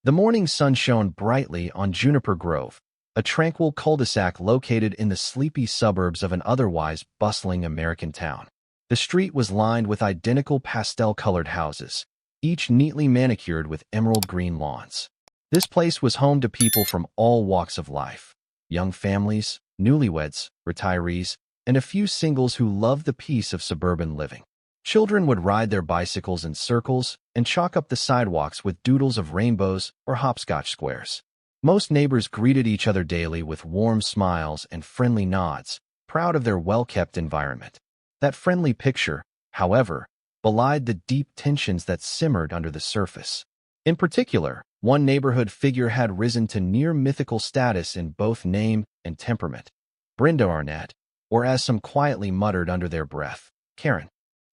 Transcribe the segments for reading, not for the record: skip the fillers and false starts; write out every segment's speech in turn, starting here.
The morning sun shone brightly on Juniper Grove, a tranquil cul-de-sac located in the sleepy suburbs of an otherwise bustling American town. The street was lined with identical pastel-colored houses, each neatly manicured with emerald green lawns. This place was home to people from all walks of life: young families, newlyweds, retirees, and a few singles who loved the peace of suburban living. Children would ride their bicycles in circles and chalk up the sidewalks with doodles of rainbows or hopscotch squares. Most neighbors greeted each other daily with warm smiles and friendly nods, proud of their well-kept environment. That friendly picture, however, belied the deep tensions that simmered under the surface. In particular, one neighborhood figure had risen to near mythical status in both name and temperament: Brenda Arnett, or as some quietly muttered under their breath, Karen.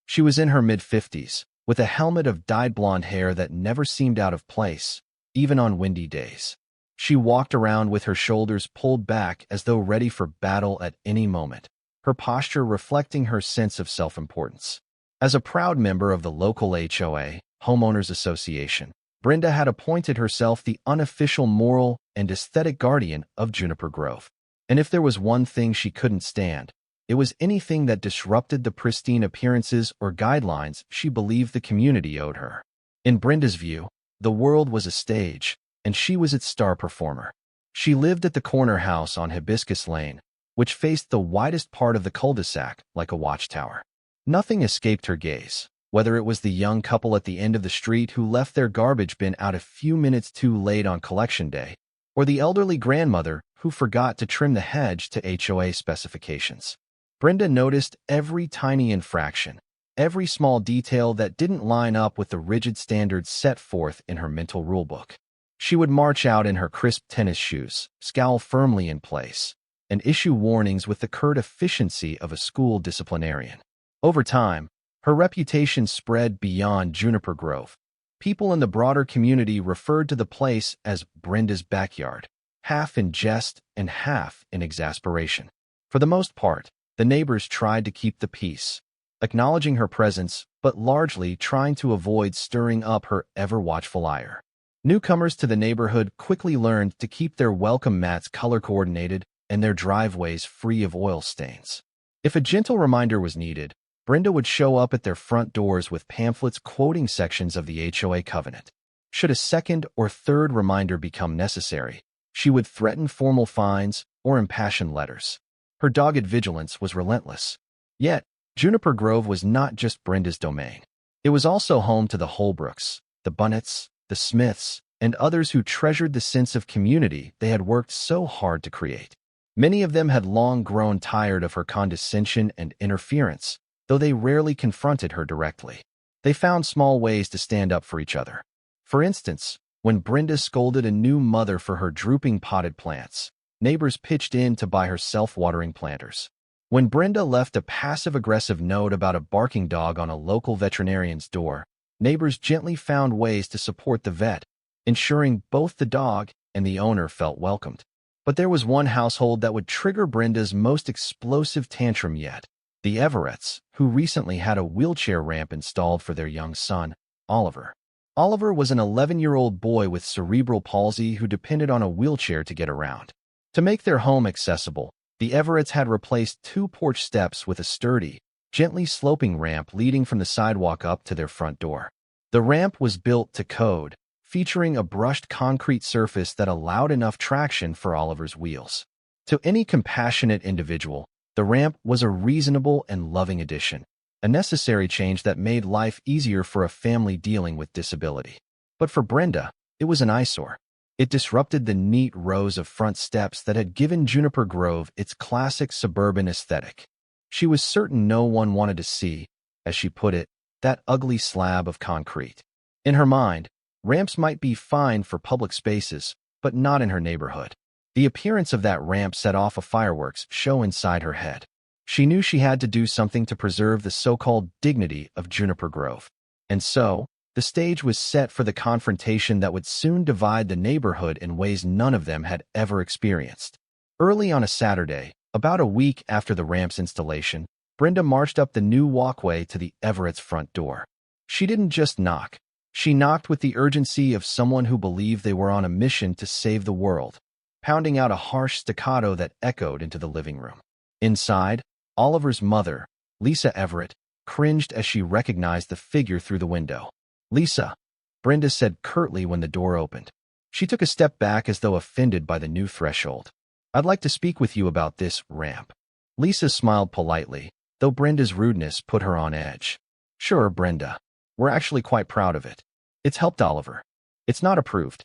She was in her mid-50s, with a helmet of dyed blonde hair that never seemed out of place, even on windy days. She walked around with her shoulders pulled back as though ready for battle at any moment, her posture reflecting her sense of self-importance. As a proud member of the local HOA, Homeowners Association, Brenda had appointed herself the unofficial moral and aesthetic guardian of Juniper Grove. And if there was one thing she couldn't stand, it was anything that disrupted the pristine appearances or guidelines she believed the community owed her. In Brenda's view, the world was a stage, and she was its star performer. She lived at the corner house on Hibiscus Lane, which faced the widest part of the cul-de-sac like a watchtower. Nothing escaped her gaze, whether it was the young couple at the end of the street who left their garbage bin out a few minutes too late on collection day, or the elderly grandmother who forgot to trim the hedge to HOA specifications. Brenda noticed every tiny infraction, every small detail that didn't line up with the rigid standards set forth in her mental rulebook. She would march out in her crisp tennis shoes, scowl firmly in place, and issue warnings with the curt efficiency of a school disciplinarian. Over time, her reputation spread beyond Juniper Grove. People in the broader community referred to the place as Brenda's backyard, half in jest and half in exasperation. For the most part, the neighbors tried to keep the peace, acknowledging her presence but largely trying to avoid stirring up her ever-watchful ire. Newcomers to the neighborhood quickly learned to keep their welcome mats color-coordinated and their driveways free of oil stains. If a gentle reminder was needed, Brenda would show up at their front doors with pamphlets quoting sections of the HOA covenant. Should a second or third reminder become necessary, she would threaten formal fines or impassioned letters. Her dogged vigilance was relentless. Yet, Juniper Grove was not just Brenda's domain. It was also home to the Holbrooks, the Bunnets, the Smiths, and others who treasured the sense of community they had worked so hard to create. Many of them had long grown tired of her condescension and interference, though they rarely confronted her directly. They found small ways to stand up for each other. For instance, when Brenda scolded a new mother for her drooping potted plants, neighbors pitched in to buy her self-watering planters. When Brenda left a passive-aggressive note about a barking dog on a local veterinarian's door, neighbors gently found ways to support the vet, ensuring both the dog and the owner felt welcomed. But there was one household that would trigger Brenda's most explosive tantrum yet: the Everetts, who recently had a wheelchair ramp installed for their young son, Oliver. Oliver was an 11-year-old boy with cerebral palsy who depended on a wheelchair to get around. To make their home accessible, the Everetts had replaced 2 porch steps with a sturdy, gently sloping ramp leading from the sidewalk up to their front door. The ramp was built to code, featuring a brushed concrete surface that allowed enough traction for Oliver's wheels. To any compassionate individual, the ramp was a reasonable and loving addition, a necessary change that made life easier for a family dealing with disability. But for Brenda, it was an eyesore. It disrupted the neat rows of front steps that had given Juniper Grove its classic suburban aesthetic. She was certain no one wanted to see, as she put it, that ugly slab of concrete. In her mind, ramps might be fine for public spaces, but not in her neighborhood. The appearance of that ramp set off a fireworks show inside her head. She knew she had to do something to preserve the so-called dignity of Juniper Grove. And so, the stage was set for the confrontation that would soon divide the neighborhood in ways none of them had ever experienced. Early on a Saturday, about a week after the ramp's installation, Brenda marched up the new walkway to the Everett's front door. She didn't just knock. She knocked with the urgency of someone who believed they were on a mission to save the world, pounding out a harsh staccato that echoed into the living room. Inside, Oliver's mother, Lisa Everett, cringed as she recognized the figure through the window. "Lisa," Brenda said curtly when the door opened. She took a step back as though offended by the new threshold. "I'd like to speak with you about this ramp." Lisa smiled politely, though Brenda's rudeness put her on edge. "Sure, Brenda. We're actually quite proud of it. It's helped Oliver." "It's not approved,"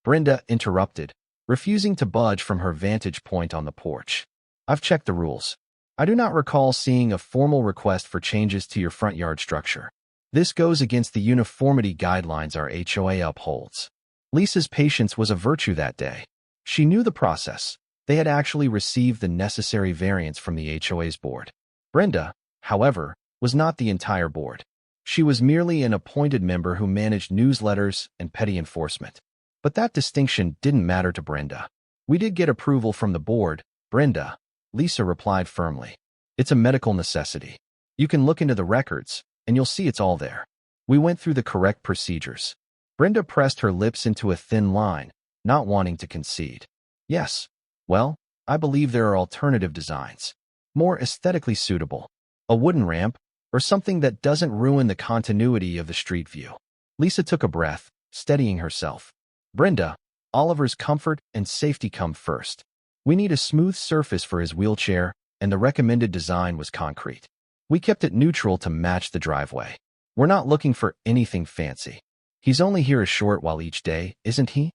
Brenda interrupted, refusing to budge from her vantage point on the porch. "I've checked the rules. I do not recall seeing a formal request for changes to your front yard structure. This goes against the uniformity guidelines our HOA upholds." Lisa's patience was a virtue that day. She knew the process. They had actually received the necessary variance from the HOA's board. Brenda, however, was not the entire board. She was merely an appointed member who managed newsletters and petty enforcement. But that distinction didn't matter to Brenda. "We did get approval from the board, Brenda," Lisa replied firmly. "It's a medical necessity. You can look into the records, and you'll see it's all there. We went through the correct procedures." Brenda pressed her lips into a thin line, not wanting to concede. "Yes. Well, I believe there are alternative designs. More aesthetically suitable. A wooden ramp, or something that doesn't ruin the continuity of the street view." Lisa took a breath, steadying herself. "Brenda, Oliver's comfort and safety come first. We need a smooth surface for his wheelchair, and the recommended design was concrete. We kept it neutral to match the driveway. We're not looking for anything fancy. He's only here a short while each day, isn't he?"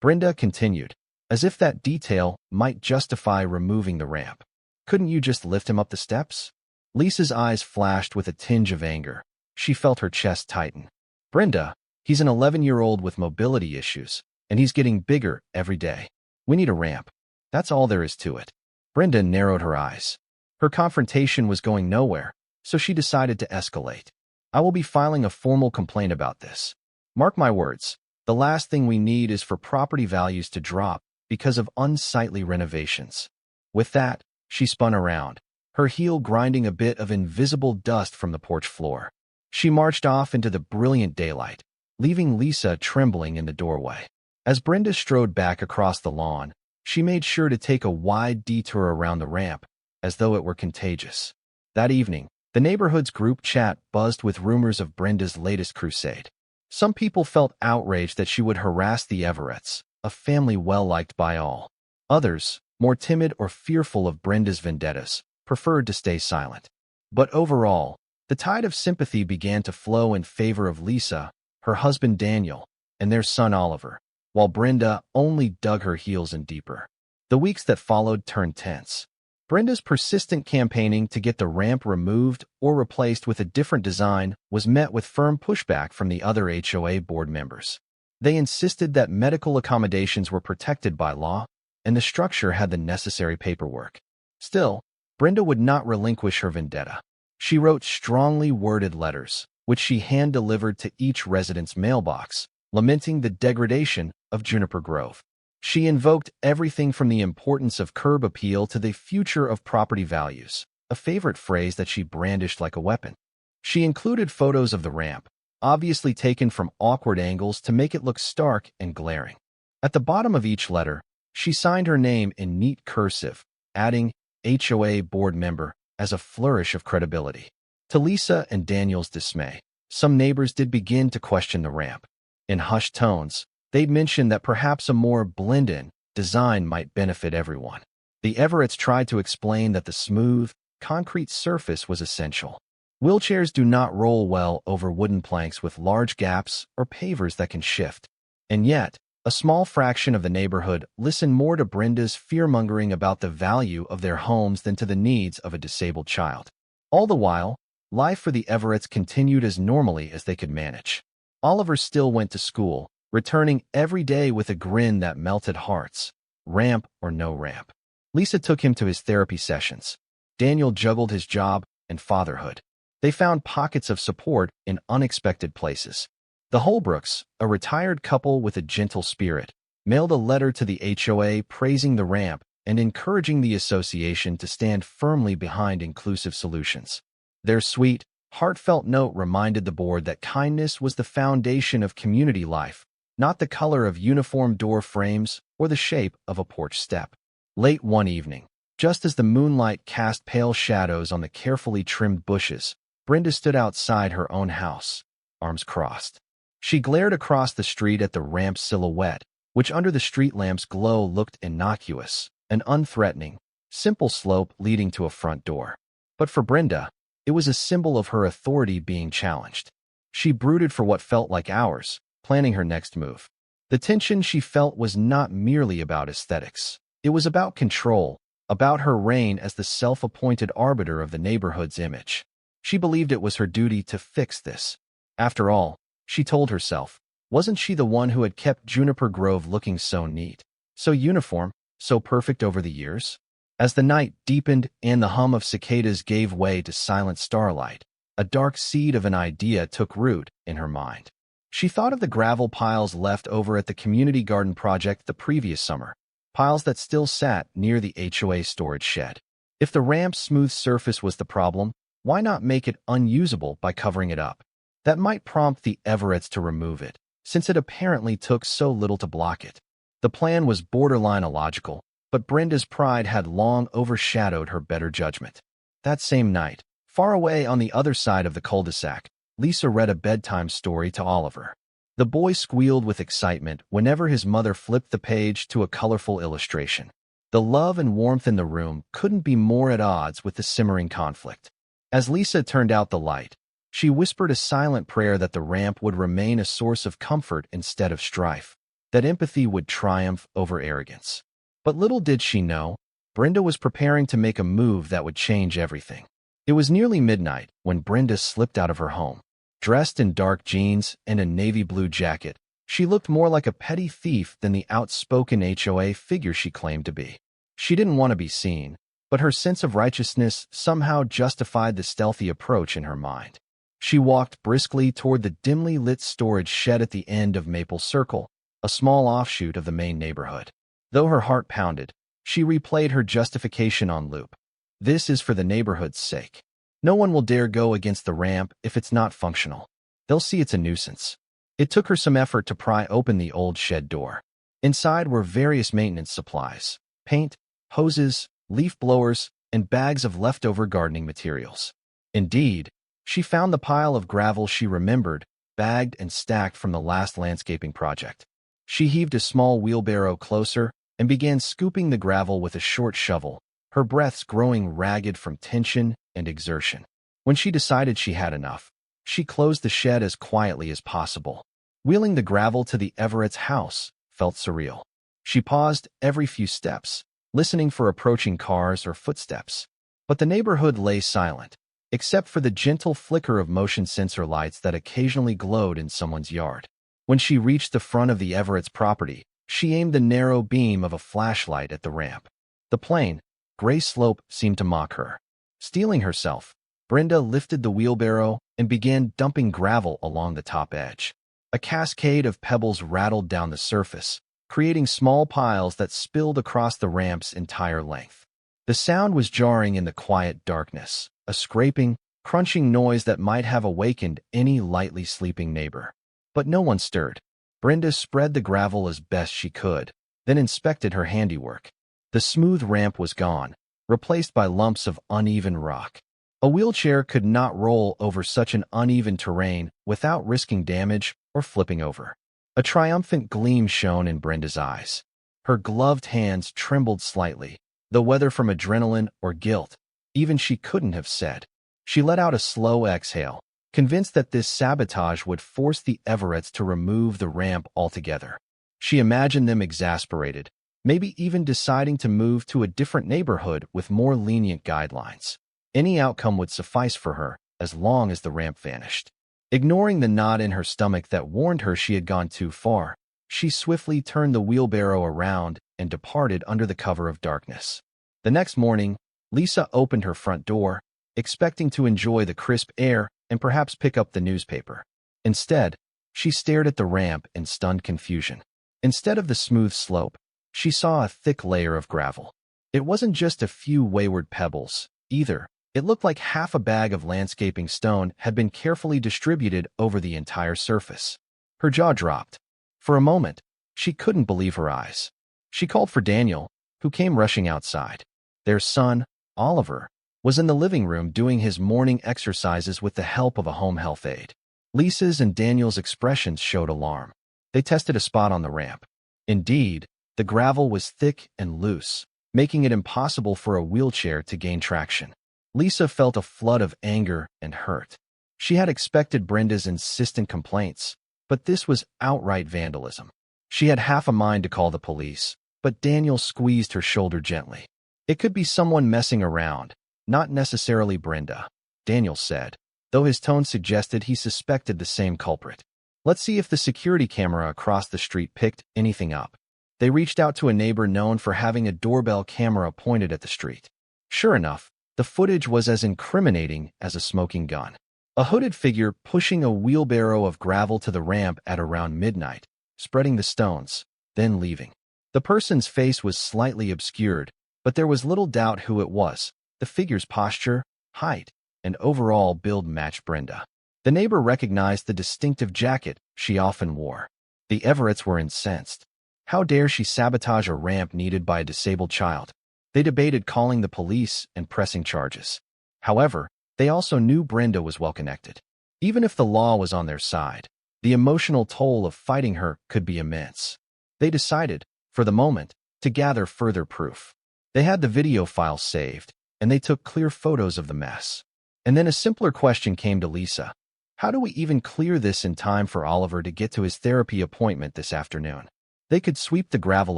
Brenda continued, as if that detail might justify removing the ramp. "Couldn't you just lift him up the steps?" Lisa's eyes flashed with a tinge of anger. She felt her chest tighten. "Brenda, he's an 11-year-old with mobility issues, and he's getting bigger every day. We need a ramp. That's all there is to it." Brenda narrowed her eyes. Her confrontation was going nowhere, so she decided to escalate. "I will be filing a formal complaint about this. Mark my words, the last thing we need is for property values to drop because of unsightly renovations." With that, she spun around, her heel grinding a bit of invisible dust from the porch floor. She marched off into the brilliant daylight, leaving Lisa trembling in the doorway. As Brenda strode back across the lawn, she made sure to take a wide detour around the ramp, as though it were contagious. That evening, the neighborhood's group chat buzzed with rumors of Brenda's latest crusade. Some people felt outraged that she would harass the Everetts, a family well-liked by all. Others, more timid or fearful of Brenda's vendettas, preferred to stay silent. But overall, the tide of sympathy began to flow in favor of Lisa, her husband Daniel, and their son Oliver, while Brenda only dug her heels in deeper. The weeks that followed turned tense. Brenda's persistent campaigning to get the ramp removed or replaced with a different design was met with firm pushback from the other HOA board members. They insisted that medical accommodations were protected by law, and the structure had the necessary paperwork. Still, Brenda would not relinquish her vendetta. She wrote strongly worded letters, which she hand-delivered to each resident's mailbox, lamenting the degradation of Juniper Grove. She invoked everything from the importance of curb appeal to the future of property values, a favorite phrase that she brandished like a weapon. She included photos of the ramp, obviously taken from awkward angles to make it look stark and glaring. At the bottom of each letter, she signed her name in neat cursive, adding HOA board member as a flourish of credibility. To Lisa and Daniel's dismay, some neighbors did begin to question the ramp. In hushed tones, they'd mentioned that perhaps a more blend-in design might benefit everyone. The Everetts tried to explain that the smooth, concrete surface was essential. Wheelchairs do not roll well over wooden planks with large gaps or pavers that can shift. And yet, a small fraction of the neighborhood listened more to Brenda's fear-mongering about the value of their homes than to the needs of a disabled child. All the while, life for the Everetts continued as normally as they could manage. Oliver still went to school, returning every day with a grin that melted hearts, ramp or no ramp. Lisa took him to his therapy sessions. Daniel juggled his job and fatherhood. They found pockets of support in unexpected places. The Holbrooks, a retired couple with a gentle spirit, mailed a letter to the HOA praising the ramp and encouraging the association to stand firmly behind inclusive solutions. Their sweet, heartfelt note reminded the board that kindness was the foundation of community life, not the color of uniform door frames or the shape of a porch step. Late one evening, just as the moonlight cast pale shadows on the carefully trimmed bushes, Brenda stood outside her own house, arms crossed. She glared across the street at the ramp's silhouette, which under the street lamp's glow looked innocuous, an unthreatening, simple slope leading to a front door. But for Brenda, it was a symbol of her authority being challenged. She brooded for what felt like hours, planning her next move. The tension she felt was not merely about aesthetics. It was about control, about her reign as the self-appointed arbiter of the neighborhood's image. She believed it was her duty to fix this. After all, she told herself, wasn't she the one who had kept Juniper Grove looking so neat, so uniform, so perfect over the years? As the night deepened and the hum of cicadas gave way to silent starlight, a dark seed of an idea took root in her mind. She thought of the gravel piles left over at the community garden project the previous summer, piles that still sat near the HOA storage shed. If the ramp's smooth surface was the problem, why not make it unusable by covering it up? That might prompt the Everetts to remove it, since it apparently took so little to block it. The plan was borderline illogical, but Brenda's pride had long overshadowed her better judgment. That same night, far away on the other side of the cul-de-sac, Lisa read a bedtime story to Oliver. The boy squealed with excitement whenever his mother flipped the page to a colorful illustration. The love and warmth in the room couldn't be more at odds with the simmering conflict. As Lisa turned out the light, she whispered a silent prayer that the ramp would remain a source of comfort instead of strife, that empathy would triumph over arrogance. But little did she know, Brenda was preparing to make a move that would change everything. It was nearly midnight when Brenda slipped out of her home. Dressed in dark jeans and a navy blue jacket, she looked more like a petty thief than the outspoken HOA figure she claimed to be. She didn't want to be seen, but her sense of righteousness somehow justified the stealthy approach in her mind. She walked briskly toward the dimly lit storage shed at the end of Maple Circle, a small offshoot of the main neighborhood. Though her heart pounded, she replayed her justification on loop. This is for the neighborhood's sake. No one will dare go against the ramp if it's not functional. They'll see it's a nuisance. It took her some effort to pry open the old shed door. Inside were various maintenance supplies, paint, hoses, leaf blowers, and bags of leftover gardening materials. Indeed, she found the pile of gravel she remembered, bagged and stacked from the last landscaping project. She heaved a small wheelbarrow closer and began scooping the gravel with a short shovel, her breaths growing ragged from tension and exertion. When she decided she had enough, she closed the shed as quietly as possible. Wheeling the gravel to the Everett's house felt surreal. She paused every few steps, listening for approaching cars or footsteps. But the neighborhood lay silent, except for the gentle flicker of motion sensor lights that occasionally glowed in someone's yard. When she reached the front of the Everett's property, she aimed the narrow beam of a flashlight at the ramp. The plain, gray slope seemed to mock her. Steeling herself, Brenda lifted the wheelbarrow and began dumping gravel along the top edge. A cascade of pebbles rattled down the surface, creating small piles that spilled across the ramp's entire length. The sound was jarring in the quiet darkness, a scraping, crunching noise that might have awakened any lightly sleeping neighbor. But no one stirred. Brenda spread the gravel as best she could, then inspected her handiwork. The smooth ramp was gone, replaced by lumps of uneven rock. A wheelchair could not roll over such an uneven terrain without risking damage or flipping over. A triumphant gleam shone in Brenda's eyes. Her gloved hands trembled slightly, though whether from adrenaline or guilt, even she couldn't have said. She let out a slow exhale, convinced that this sabotage would force the Everetts to remove the ramp altogether. She imagined them exasperated, maybe even deciding to move to a different neighborhood with more lenient guidelines. Any outcome would suffice for her, as long as the ramp vanished. Ignoring the knot in her stomach that warned her she had gone too far, she swiftly turned the wheelbarrow around and departed under the cover of darkness. The next morning, Lisa opened her front door, expecting to enjoy the crisp air and perhaps pick up the newspaper. Instead, she stared at the ramp in stunned confusion. Instead of the smooth slope, she saw a thick layer of gravel. It wasn't just a few wayward pebbles, either. It looked like half a bag of landscaping stone had been carefully distributed over the entire surface. Her jaw dropped. For a moment, she couldn't believe her eyes. She called for Daniel, who came rushing outside. Their son, Oliver, was in the living room doing his morning exercises with the help of a home health aide. Lisa's and Daniel's expressions showed alarm. They tested a spot on the ramp. Indeed, the gravel was thick and loose, making it impossible for a wheelchair to gain traction. Lisa felt a flood of anger and hurt. She had expected Brenda's insistent complaints, but this was outright vandalism. She had half a mind to call the police, but Daniel squeezed her shoulder gently. It could be someone messing around, not necessarily Brenda, Daniel said, though his tone suggested he suspected the same culprit. Let's see if the security camera across the street picked anything up. They reached out to a neighbor known for having a doorbell camera pointed at the street. Sure enough, the footage was as incriminating as a smoking gun. A hooded figure pushing a wheelbarrow of gravel to the ramp at around midnight, spreading the stones, then leaving. The person's face was slightly obscured, but there was little doubt who it was. The figure's posture, height, and overall build matched Brenda. The neighbor recognized the distinctive jacket she often wore. The Everetts were incensed. How dare she sabotage a ramp needed by a disabled child? They debated calling the police and pressing charges. However, they also knew Brenda was well connected. Even if the law was on their side, the emotional toll of fighting her could be immense. They decided, for the moment, to gather further proof. They had the video file saved, and they took clear photos of the mess. And then a simpler question came to Lisa. How do we even clear this in time for Oliver to get to his therapy appointment this afternoon? They could sweep the gravel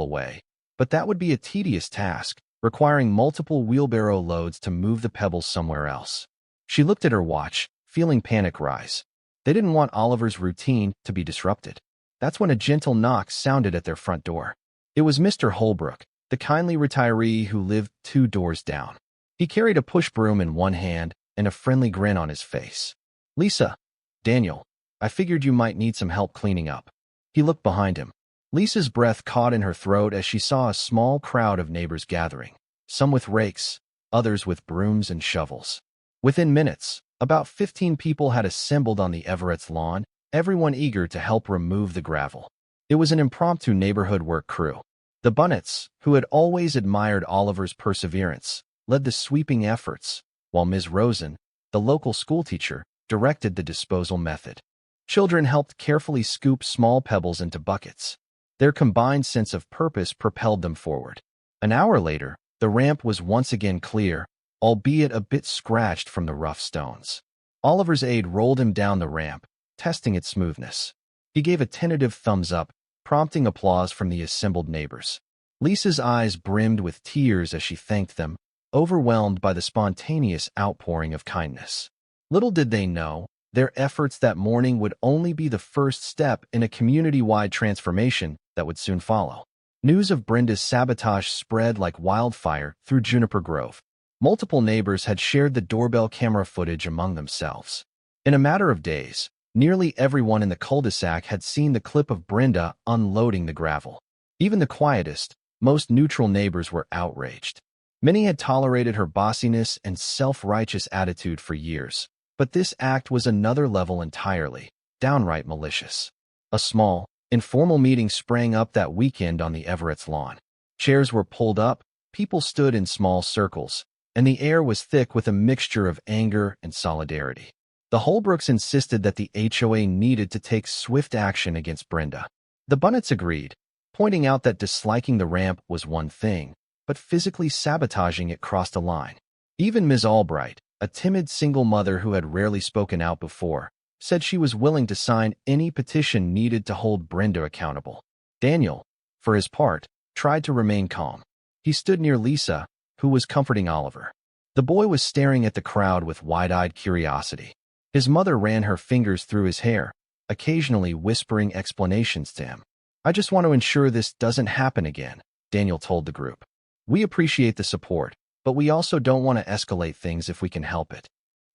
away, but that would be a tedious task, requiring multiple wheelbarrow loads to move the pebbles somewhere else. She looked at her watch, feeling panic rise. They didn't want Oliver's routine to be disrupted. That's when a gentle knock sounded at their front door. It was Mr. Holbrook, the kindly retiree who lived 2 doors down. He carried a push broom in one hand and a friendly grin on his face. Lisa, Daniel, I figured you might need some help cleaning up. He looked behind him. Lisa's breath caught in her throat as she saw a small crowd of neighbors gathering, some with rakes, others with brooms and shovels. Within minutes, about 15 people had assembled on the Everett's lawn, everyone eager to help remove the gravel. It was an impromptu neighborhood work crew. The Bunnets, who had always admired Oliver's perseverance, led the sweeping efforts, while Ms. Rosen, the local schoolteacher, directed the disposal method. Children helped carefully scoop small pebbles into buckets. Their combined sense of purpose propelled them forward. An hour later, the ramp was once again clear, albeit a bit scratched from the rough stones. Oliver's aide rolled him down the ramp, testing its smoothness. He gave a tentative thumbs up, prompting applause from the assembled neighbors. Lisa's eyes brimmed with tears as she thanked them, overwhelmed by the spontaneous outpouring of kindness. Little did they know, their efforts that morning would only be the first step in a community-wide transformation that would soon follow. News of Brenda's sabotage spread like wildfire through Juniper Grove. Multiple neighbors had shared the doorbell camera footage among themselves. In a matter of days, nearly everyone in the cul-de-sac had seen the clip of Brenda unloading the gravel. Even the quietest, most neutral neighbors were outraged. Many had tolerated her bossiness and self-righteous attitude for years, but this act was another level entirely, downright malicious. A small, informal meeting sprang up that weekend on the Everett's lawn. Chairs were pulled up, people stood in small circles, and the air was thick with a mixture of anger and solidarity. The Holbrooks insisted that the HOA needed to take swift action against Brenda. The Bunnets agreed, pointing out that disliking the ramp was one thing, but physically sabotaging it crossed a line. Even Ms. Albright, a timid single mother who had rarely spoken out before, said she was willing to sign any petition needed to hold Brenda accountable. Daniel, for his part, tried to remain calm. He stood near Lisa, who was comforting Oliver. The boy was staring at the crowd with wide-eyed curiosity. His mother ran her fingers through his hair, occasionally whispering explanations to him. "I just want to ensure this doesn't happen again," Daniel told the group. "We appreciate the support, but we also don't want to escalate things if we can help it."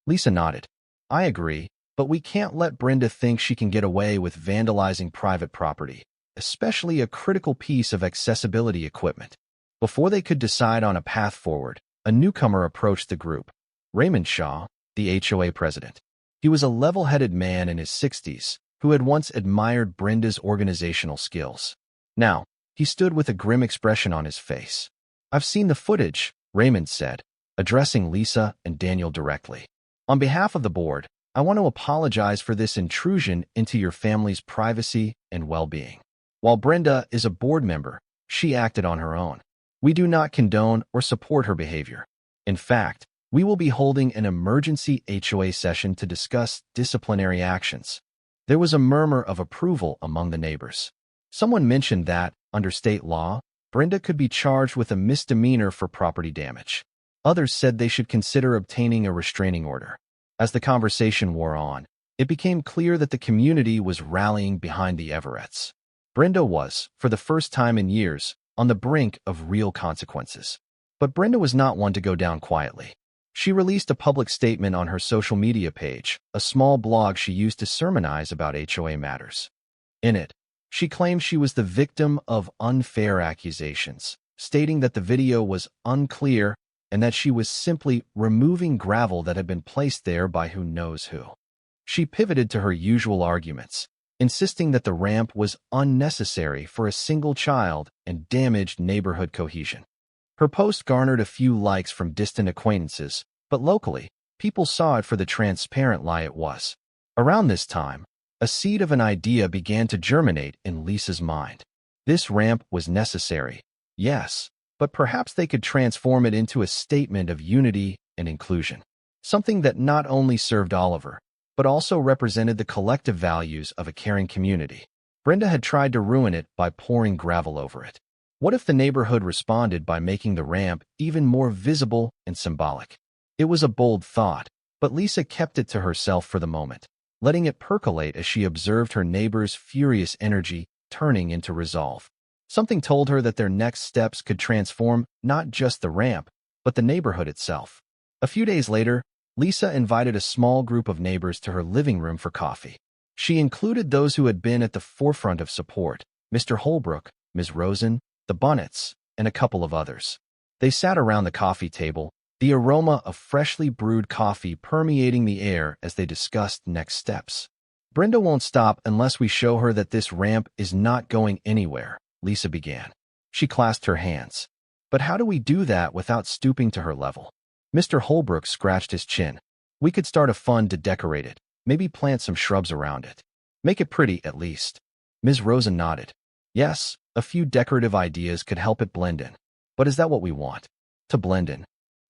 Lisa nodded. "I agree, but we can't let Brenda think she can get away with vandalizing private property, especially a critical piece of accessibility equipment." Before they could decide on a path forward, a newcomer approached the group. Raymond Shaw, the HOA president. He was a level-headed man in his 60s who had once admired Brenda's organizational skills. Now, he stood with a grim expression on his face. "I've seen the footage," Raymond said, addressing Lisa and Daniel directly. "On behalf of the board, I want to apologize for this intrusion into your family's privacy and well-being. While Brenda is a board member, she acted on her own. We do not condone or support her behavior. In fact, we will be holding an emergency HOA session to discuss disciplinary actions." There was a murmur of approval among the neighbors. Someone mentioned that, under state law, Brenda could be charged with a misdemeanor for property damage. Others said they should consider obtaining a restraining order. As the conversation wore on, it became clear that the community was rallying behind the Everetts. Brenda was, for the first time in years, on the brink of real consequences. But Brenda was not one to go down quietly. She released a public statement on her social media page, a small blog she used to sermonize about HOA matters. In it, she claimed she was the victim of unfair accusations, stating that the video was unclear and that she was simply removing gravel that had been placed there by who knows who. She pivoted to her usual arguments, insisting that the ramp was unnecessary for a single child and damaged neighborhood cohesion. Her post garnered a few likes from distant acquaintances, but locally, people saw it for the transparent lie it was. Around this time, a seed of an idea began to germinate in Lisa's mind. This ramp was necessary, yes, but perhaps they could transform it into a statement of unity and inclusion. Something that not only served Oliver, but also represented the collective values of a caring community. Brenda had tried to ruin it by pouring gravel over it. What if the neighborhood responded by making the ramp even more visible and symbolic? It was a bold thought, but Lisa kept it to herself for the moment, letting it percolate as she observed her neighbor's furious energy turning into resolve. Something told her that their next steps could transform not just the ramp, but the neighborhood itself. A few days later, Lisa invited a small group of neighbors to her living room for coffee. She included those who had been at the forefront of support: Mr. Holbrook, Ms. Rosen, the Bunnets, and a couple of others. They sat around the coffee table, the aroma of freshly brewed coffee permeating the air as they discussed next steps. "Brenda won't stop unless we show her that this ramp is not going anywhere," Lisa began. She clasped her hands. "But how do we do that without stooping to her level?" Mr. Holbrook scratched his chin. "We could start a fund to decorate it, maybe plant some shrubs around it. Make it pretty, at least." Ms. Rosen nodded. "Yes, a few decorative ideas could help it blend in. But is that what we want? To blend in?"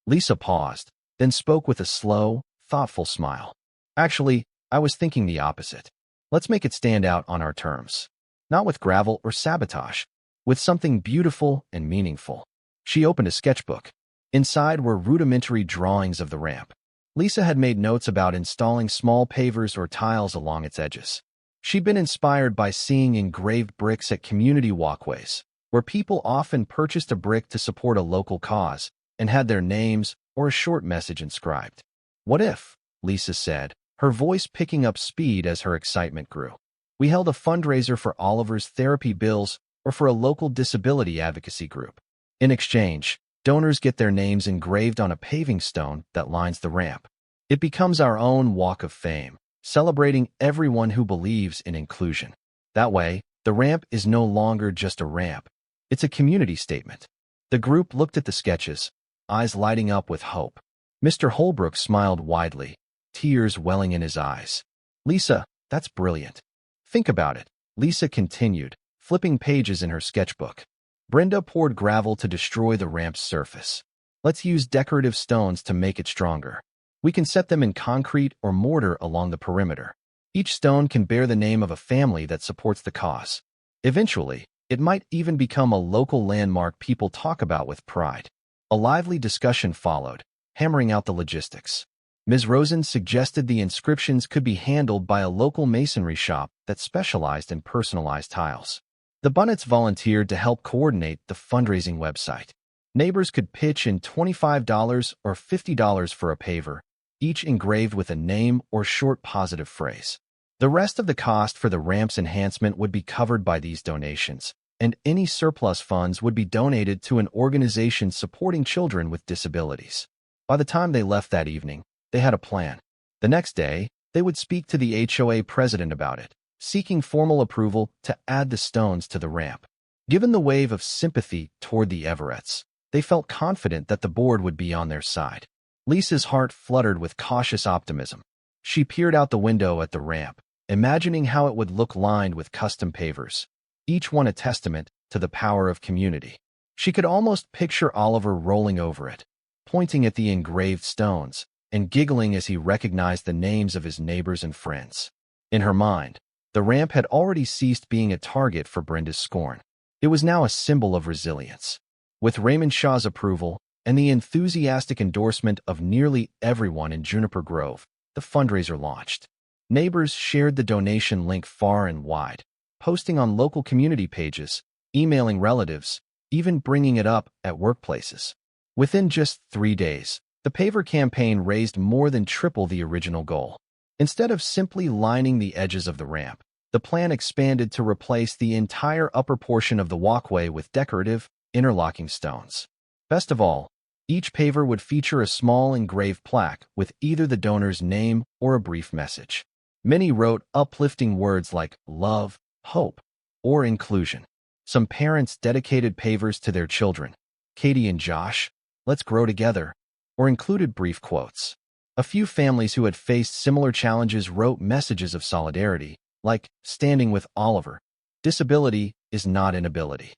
Lisa paused, then spoke with a slow, thoughtful smile. "Actually, I was thinking the opposite. Let's make it stand out on our terms. Not with gravel or sabotage, with something beautiful and meaningful." She opened a sketchbook. Inside were rudimentary drawings of the ramp. Lisa had made notes about installing small pavers or tiles along its edges. She'd been inspired by seeing engraved bricks at community walkways, where people often purchased a brick to support a local cause and had their names or a short message inscribed. "What if," Lisa said, her voice picking up speed as her excitement grew, "we held a fundraiser for Oliver's therapy bills or for a local disability advocacy group? In exchange, donors get their names engraved on a paving stone that lines the ramp. It becomes our own walk of fame, celebrating everyone who believes in inclusion. That way, the ramp is no longer just a ramp. It's a community statement." The group looked at the sketches, eyes lighting up with hope. Mr. Holbrook smiled widely, tears welling in his eyes. "Lisa, that's brilliant. Think about it," Lisa continued, flipping pages in her sketchbook. "Brenda poured gravel to destroy the ramp's surface. Let's use decorative stones to make it stronger. We can set them in concrete or mortar along the perimeter. Each stone can bear the name of a family that supports the cause. Eventually, it might even become a local landmark people talk about with pride." A lively discussion followed, hammering out the logistics. Ms. Rosen suggested the inscriptions could be handled by a local masonry shop that specialized in personalized tiles. The Bunnets volunteered to help coordinate the fundraising website. Neighbors could pitch in $25 or $50 for a paver, each engraved with a name or short positive phrase. The rest of the cost for the ramp's enhancement would be covered by these donations, and any surplus funds would be donated to an organization supporting children with disabilities. By the time they left that evening, they had a plan. The next day, they would speak to the HOA president about it, seeking formal approval to add the stones to the ramp. Given the wave of sympathy toward the Everetts, they felt confident that the board would be on their side. Lisa's heart fluttered with cautious optimism. She peered out the window at the ramp, imagining how it would look lined with custom pavers, each one a testament to the power of community. She could almost picture Oliver rolling over it, pointing at the engraved stones, and giggling as he recognized the names of his neighbors and friends. In her mind, the ramp had already ceased being a target for Brenda's scorn. It was now a symbol of resilience. With Raymond Shaw's approval and the enthusiastic endorsement of nearly everyone in Juniper Grove, the fundraiser launched. Neighbors shared the donation link far and wide, posting on local community pages, emailing relatives, even bringing it up at workplaces. Within just 3 days, the paver campaign raised more than triple the original goal. Instead of simply lining the edges of the ramp, the plan expanded to replace the entire upper portion of the walkway with decorative, interlocking stones. Best of all, each paver would feature a small engraved plaque with either the donor's name or a brief message. Many wrote uplifting words like love, hope, or inclusion. Some parents dedicated pavers to their children, Katie and Josh, let's grow together, or included brief quotes. A few families who had faced similar challenges wrote messages of solidarity, like standing with Oliver. Disability is not inability.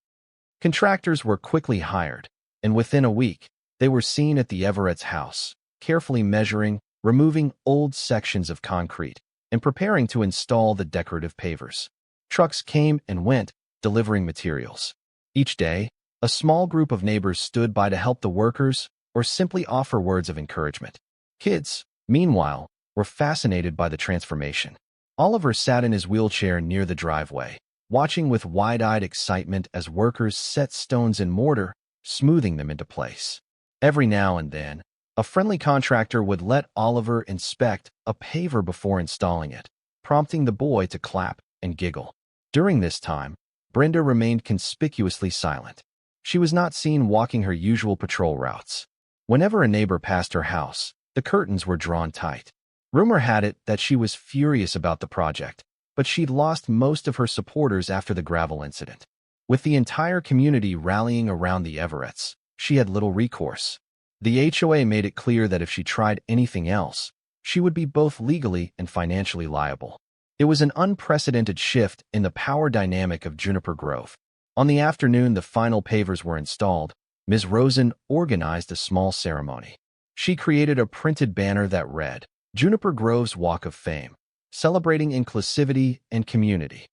Contractors were quickly hired, and within a week, they were seen at the Everett's house, carefully measuring, removing old sections of concrete, and preparing to install the decorative pavers. Trucks came and went, delivering materials. Each day, a small group of neighbors stood by to help the workers or simply offer words of encouragement. Kids, meanwhile, were fascinated by the transformation. Oliver sat in his wheelchair near the driveway, watching with wide-eyed excitement as workers set stones in mortar, smoothing them into place. Every now and then, a friendly contractor would let Oliver inspect a paver before installing it, prompting the boy to clap and giggle. During this time, Brenda remained conspicuously silent. She was not seen walking her usual patrol routes. Whenever a neighbor passed her house, the curtains were drawn tight. Rumor had it that she was furious about the project, but she'd lost most of her supporters after the gravel incident. With the entire community rallying around the Everetts, she had little recourse. The HOA made it clear that if she tried anything else, she would be both legally and financially liable. It was an unprecedented shift in the power dynamic of Juniper Grove. On the afternoon the final pavers were installed, Ms. Rosen organized a small ceremony. She created a printed banner that read, Juniper Grove's Walk of Fame, celebrating inclusivity and community.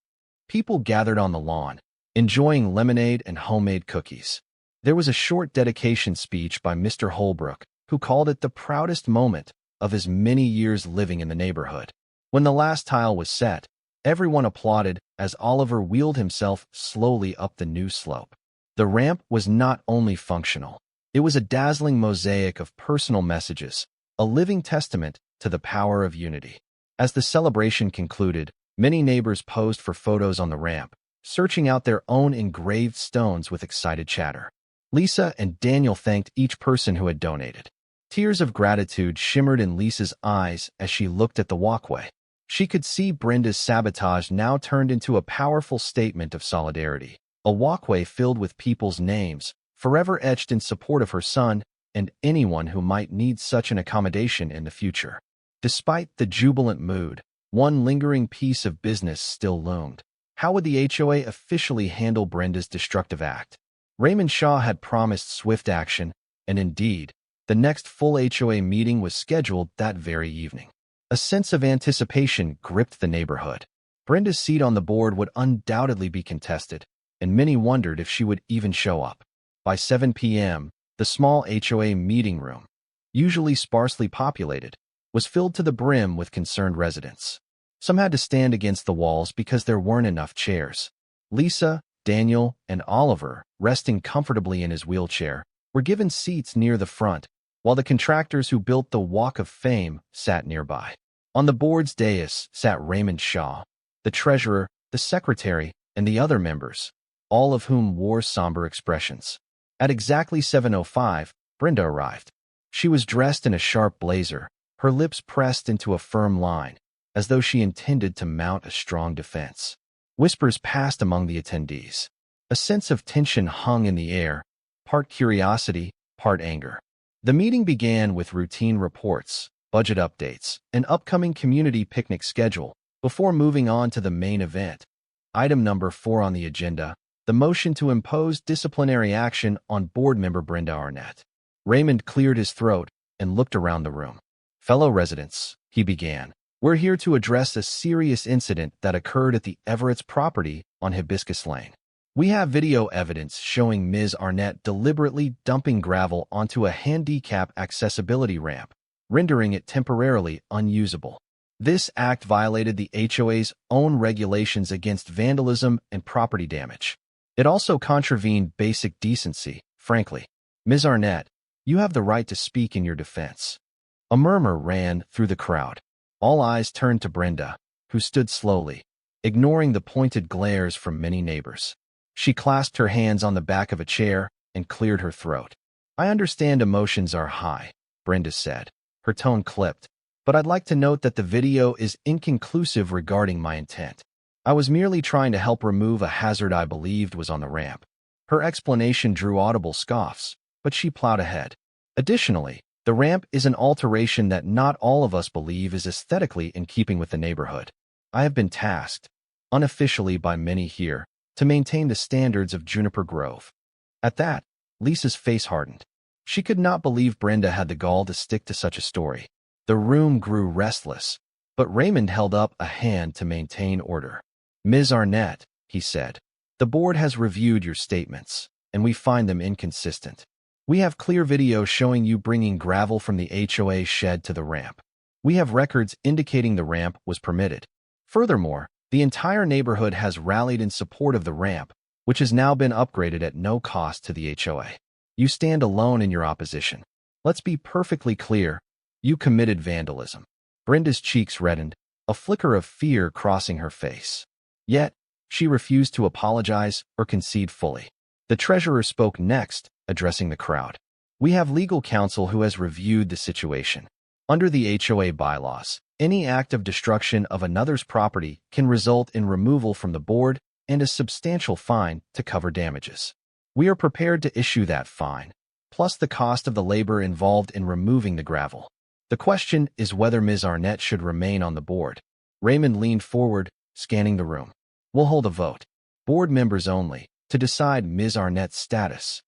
People gathered on the lawn, enjoying lemonade and homemade cookies. There was a short dedication speech by Mr. Holbrook, who called it the proudest moment of his many years living in the neighborhood. When the last tile was set, everyone applauded as Oliver wheeled himself slowly up the new slope. The ramp was not only functional, it was a dazzling mosaic of personal messages, a living testament to the power of unity. As the celebration concluded, many neighbors posed for photos on the ramp, searching out their own engraved stones with excited chatter. Lisa and Daniel thanked each person who had donated. Tears of gratitude shimmered in Lisa's eyes as she looked at the walkway. She could see Brenda's sabotage now turned into a powerful statement of solidarity, a walkway filled with people's names, forever etched in support of her son and anyone who might need such an accommodation in the future. Despite the jubilant mood, one lingering piece of business still loomed. How would the HOA officially handle Brenda's destructive act? Raymond Shaw had promised swift action, and indeed, the next full HOA meeting was scheduled that very evening. A sense of anticipation gripped the neighborhood. Brenda's seat on the board would undoubtedly be contested, and many wondered if she would even show up. By 7 p.m., the small HOA meeting room, usually sparsely populated, was filled to the brim with concerned residents. Some had to stand against the walls because there weren't enough chairs. Lisa, Daniel, and Oliver, resting comfortably in his wheelchair, were given seats near the front, while the contractors who built the Walk of Fame sat nearby. On the board's dais sat Raymond Shaw, the treasurer, the secretary, and the other members, all of whom wore somber expressions. At exactly 7:05, Brenda arrived. She was dressed in a sharp blazer, her lips pressed into a firm line, as though she intended to mount a strong defense. Whispers passed among the attendees. A sense of tension hung in the air, part curiosity, part anger. The meeting began with routine reports, budget updates, an upcoming community picnic schedule, before moving on to the main event. Item number 4 on the agenda, the motion to impose disciplinary action on board member Brenda Arnett. Raymond cleared his throat and looked around the room. Fellow residents, he began, we're here to address a serious incident that occurred at the Everett's property on Hibiscus Lane. We have video evidence showing Ms. Arnett deliberately dumping gravel onto a handicap accessibility ramp, rendering it temporarily unusable. This act violated the HOA's own regulations against vandalism and property damage. It also contravened basic decency, frankly. Ms. Arnett, you have the right to speak in your defense. A murmur ran through the crowd. All eyes turned to Brenda, who stood slowly, ignoring the pointed glares from many neighbors. She clasped her hands on the back of a chair and cleared her throat. I understand emotions are high, Brenda said. Her tone clipped, but I'd like to note that the video is inconclusive regarding my intent. I was merely trying to help remove a hazard I believed was on the ramp. Her explanation drew audible scoffs, but she plowed ahead. Additionally, the ramp is an alteration that not all of us believe is aesthetically in keeping with the neighborhood. I have been tasked, unofficially by many here, to maintain the standards of Juniper Grove. At that, Lisa's face hardened. She could not believe Brenda had the gall to stick to such a story. The room grew restless, but Raymond held up a hand to maintain order. Ms. Arnett, he said, the board has reviewed your statements, and we find them inconsistent. We have clear video showing you bringing gravel from the HOA shed to the ramp. We have records indicating the ramp was permitted. Furthermore, the entire neighborhood has rallied in support of the ramp, which has now been upgraded at no cost to the HOA. You stand alone in your opposition. Let's be perfectly clear. You committed vandalism. Brenda's cheeks reddened, a flicker of fear crossing her face. Yet, she refused to apologize or concede fully. The treasurer spoke next, addressing the crowd. We have legal counsel who has reviewed the situation. Under the HOA bylaws, any act of destruction of another's property can result in removal from the board and a substantial fine to cover damages. We are prepared to issue that fine, plus the cost of the labor involved in removing the gravel. The question is whether Ms. Arnett should remain on the board. Raymond leaned forward, scanning the room. We'll hold a vote, board members only, to decide Ms. Arnett's status.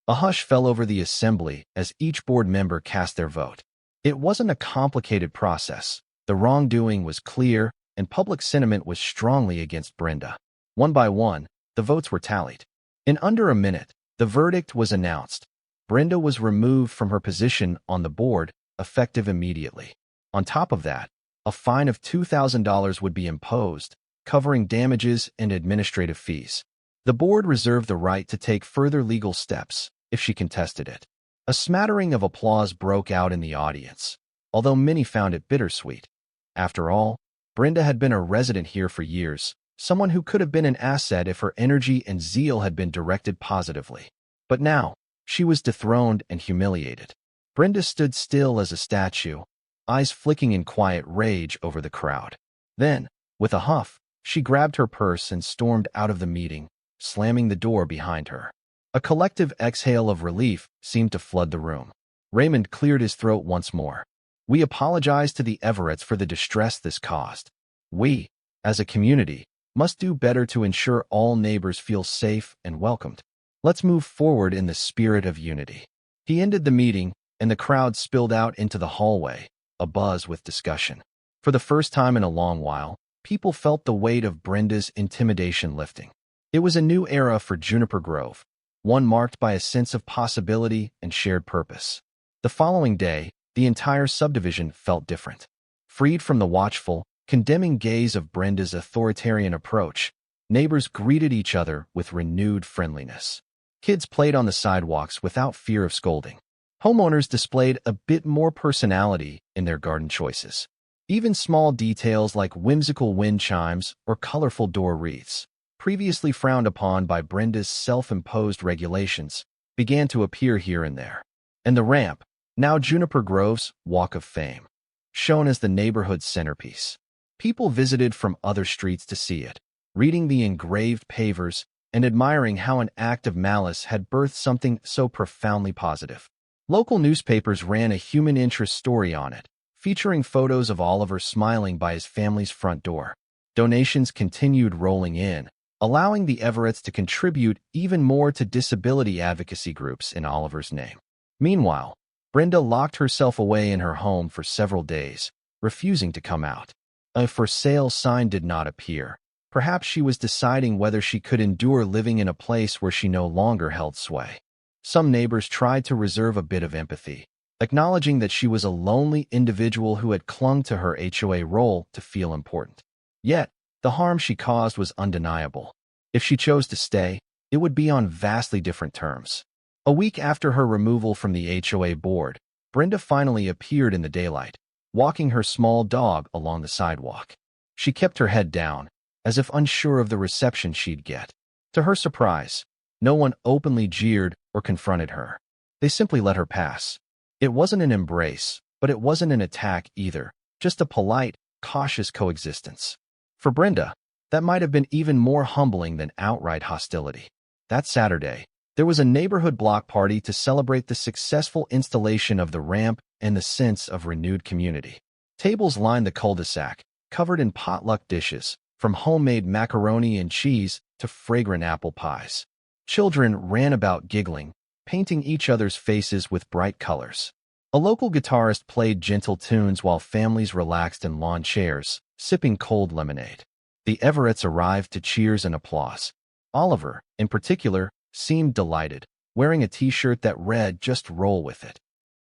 A hush fell over the assembly as each board member cast their vote. It wasn't a complicated process. The wrongdoing was clear, and public sentiment was strongly against Brenda. One by one, the votes were tallied. In under a minute, the verdict was announced. Brenda was removed from her position on the board, effective immediately. On top of that, a fine of $2,000 would be imposed, covering damages and administrative fees. The board reserved the right to take further legal steps if she contested it. A smattering of applause broke out in the audience, although many found it bittersweet. After all, Brenda had been a resident here for years, someone who could have been an asset if her energy and zeal had been directed positively. But now, she was dethroned and humiliated. Brenda stood still as a statue, eyes flicking in quiet rage over the crowd. Then, with a huff, she grabbed her purse and stormed out of the meeting, slamming the door behind her. A collective exhale of relief seemed to flood the room. Raymond cleared his throat once more. We apologize to the Everetts for the distress this caused. We, as a community, must do better to ensure all neighbors feel safe and welcomed. Let's move forward in the spirit of unity. He ended the meeting, and the crowd spilled out into the hallway, abuzz with discussion. For the first time in a long while, people felt the weight of Brenda's intimidation lifting. It was a new era for Juniper Grove, one marked by a sense of possibility and shared purpose. The following day, the entire subdivision felt different. Freed from the watchful, condemning gaze of Brenda's authoritarian approach, neighbors greeted each other with renewed friendliness. Kids played on the sidewalks without fear of scolding. Homeowners displayed a bit more personality in their garden choices. Even small details like whimsical wind chimes or colorful door wreaths, previously frowned upon by Brenda's self-imposed regulations, began to appear here and there. And the ramp, Now Juniper Grove's Walk of Fame, shown as the neighborhood's centerpiece. People visited from other streets to see it, reading the engraved pavers and admiring how an act of malice had birthed something so profoundly positive. Local newspapers ran a human interest story on it, featuring photos of Oliver smiling by his family's front door. Donations continued rolling in, allowing the Everetts to contribute even more to disability advocacy groups in Oliver's name. Meanwhile, Brenda locked herself away in her home for several days, refusing to come out. A for sale sign did not appear. Perhaps she was deciding whether she could endure living in a place where she no longer held sway. Some neighbors tried to reserve a bit of empathy, acknowledging that she was a lonely individual who had clung to her HOA role to feel important. Yet, the harm she caused was undeniable. If she chose to stay, it would be on vastly different terms. A week after her removal from the HOA board, Brenda finally appeared in the daylight, walking her small dog along the sidewalk. She kept her head down, as if unsure of the reception she'd get. To her surprise, no one openly jeered or confronted her. They simply let her pass. It wasn't an embrace, but it wasn't an attack either, just a polite, cautious coexistence. For Brenda, that might have been even more humbling than outright hostility. That Saturday, there was a neighborhood block party to celebrate the successful installation of the ramp and the sense of renewed community. Tables lined the cul-de-sac, covered in potluck dishes, from homemade macaroni and cheese to fragrant apple pies. Children ran about giggling, painting each other's faces with bright colors. A local guitarist played gentle tunes while families relaxed in lawn chairs, sipping cold lemonade. The Everetts arrived to cheers and applause. Oliver, in particular, seemed delighted, wearing a t-shirt that read, "Just roll with it."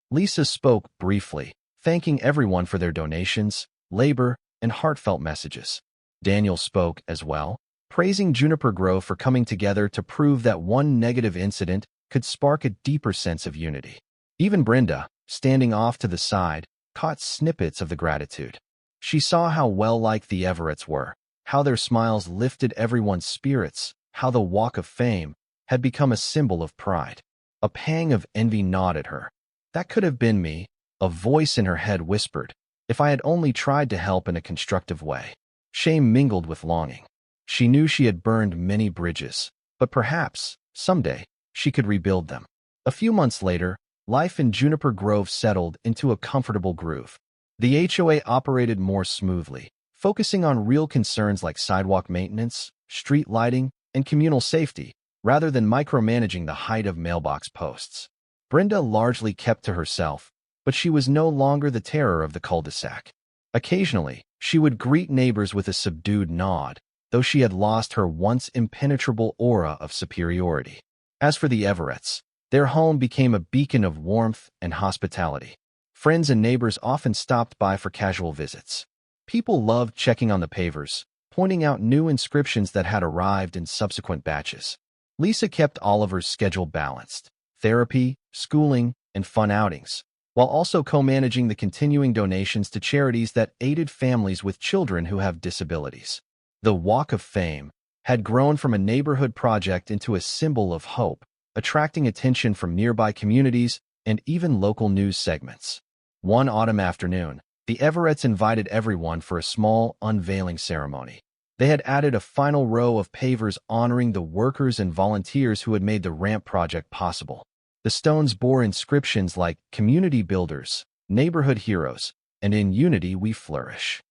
Lisa spoke briefly, thanking everyone for their donations, labor, and heartfelt messages. Daniel spoke as well, praising Juniper Grove for coming together to prove that one negative incident could spark a deeper sense of unity. Even Brenda, standing off to the side, caught snippets of the gratitude. She saw how well-liked the Everetts were, how their smiles lifted everyone's spirits, how the Walk of Fame had become a symbol of pride. A pang of envy gnawed at her. That could have been me, a voice in her head whispered, if I had only tried to help in a constructive way. Shame mingled with longing. She knew she had burned many bridges, but perhaps, someday, she could rebuild them. A few months later, life in Juniper Grove settled into a comfortable groove. The HOA operated more smoothly, focusing on real concerns like sidewalk maintenance, street lighting, and communal safety, rather than micromanaging the height of mailbox posts. Brenda largely kept to herself, but she was no longer the terror of the cul-de-sac. Occasionally, she would greet neighbors with a subdued nod, though she had lost her once impenetrable aura of superiority. As for the Everetts, their home became a beacon of warmth and hospitality. Friends and neighbors often stopped by for casual visits. People loved checking on the pavers, pointing out new inscriptions that had arrived in subsequent batches. Lisa kept Oliver's schedule balanced: therapy, schooling, and fun outings, while also co-managing the continuing donations to charities that aided families with children who have disabilities. The Walk of Fame had grown from a neighborhood project into a symbol of hope, attracting attention from nearby communities and even local news segments. One autumn afternoon, the Everetts invited everyone for a small unveiling ceremony. They had added a final row of pavers honoring the workers and volunteers who had made the ramp project possible. The stones bore inscriptions like "Community Builders," "Neighborhood Heroes," and "In Unity We Flourish."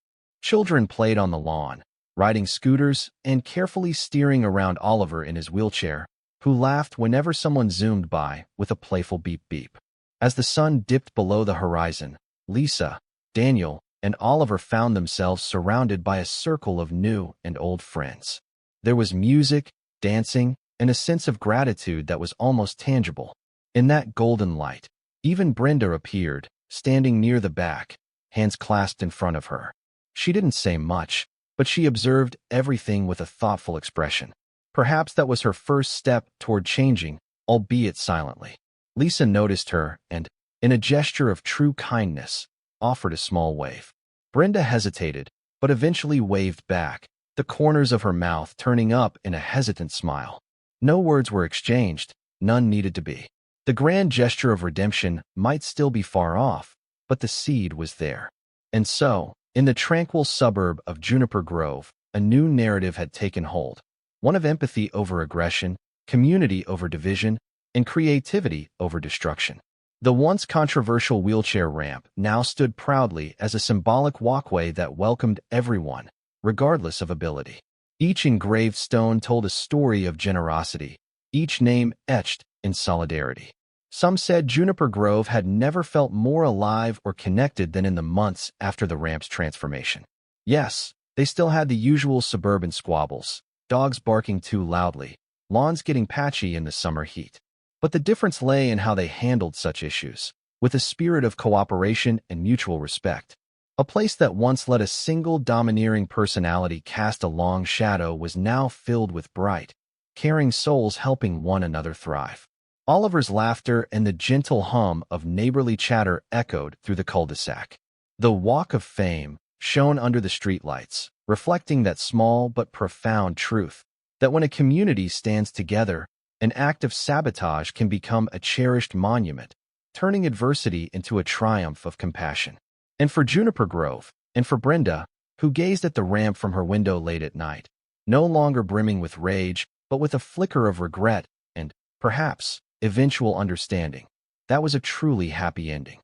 Children played on the lawn, riding scooters and carefully steering around Oliver in his wheelchair, who laughed whenever someone zoomed by with a playful beep-beep. As the sun dipped below the horizon, Lisa, Daniel, and Oliver found themselves surrounded by a circle of new and old friends. There was music, dancing, and a sense of gratitude that was almost tangible. In that golden light, even Brenda appeared, standing near the back, hands clasped in front of her. She didn't say much, but she observed everything with a thoughtful expression. Perhaps that was her first step toward changing, albeit silently. Lisa noticed her and, in a gesture of true kindness, offered a small wave. Brenda hesitated, but eventually waved back, the corners of her mouth turning up in a hesitant smile. No words were exchanged, none needed to be. The grand gesture of redemption might still be far off, but the seed was there. And so, in the tranquil suburb of Juniper Grove, a new narrative had taken hold. One of empathy over aggression, community over division, and creativity over destruction. The once controversial wheelchair ramp now stood proudly as a symbolic walkway that welcomed everyone, regardless of ability. Each engraved stone told a story of generosity, each name etched in solidarity. Some said Juniper Grove had never felt more alive or connected than in the months after the ramp's transformation. Yes, they still had the usual suburban squabbles, dogs barking too loudly, lawns getting patchy in the summer heat. But the difference lay in how they handled such issues, with a spirit of cooperation and mutual respect. A place that once let a single domineering personality cast a long shadow was now filled with bright, caring souls helping one another thrive. Oliver's laughter and the gentle hum of neighborly chatter echoed through the cul-de-sac. The Walk of Fame shone under the streetlights, reflecting that small but profound truth, that when a community stands together, an act of sabotage can become a cherished monument, turning adversity into a triumph of compassion. And for Juniper Grove, and for Brenda, who gazed at the ramp from her window late at night, no longer brimming with rage, but with a flicker of regret and, perhaps, eventual understanding, that was a truly happy ending.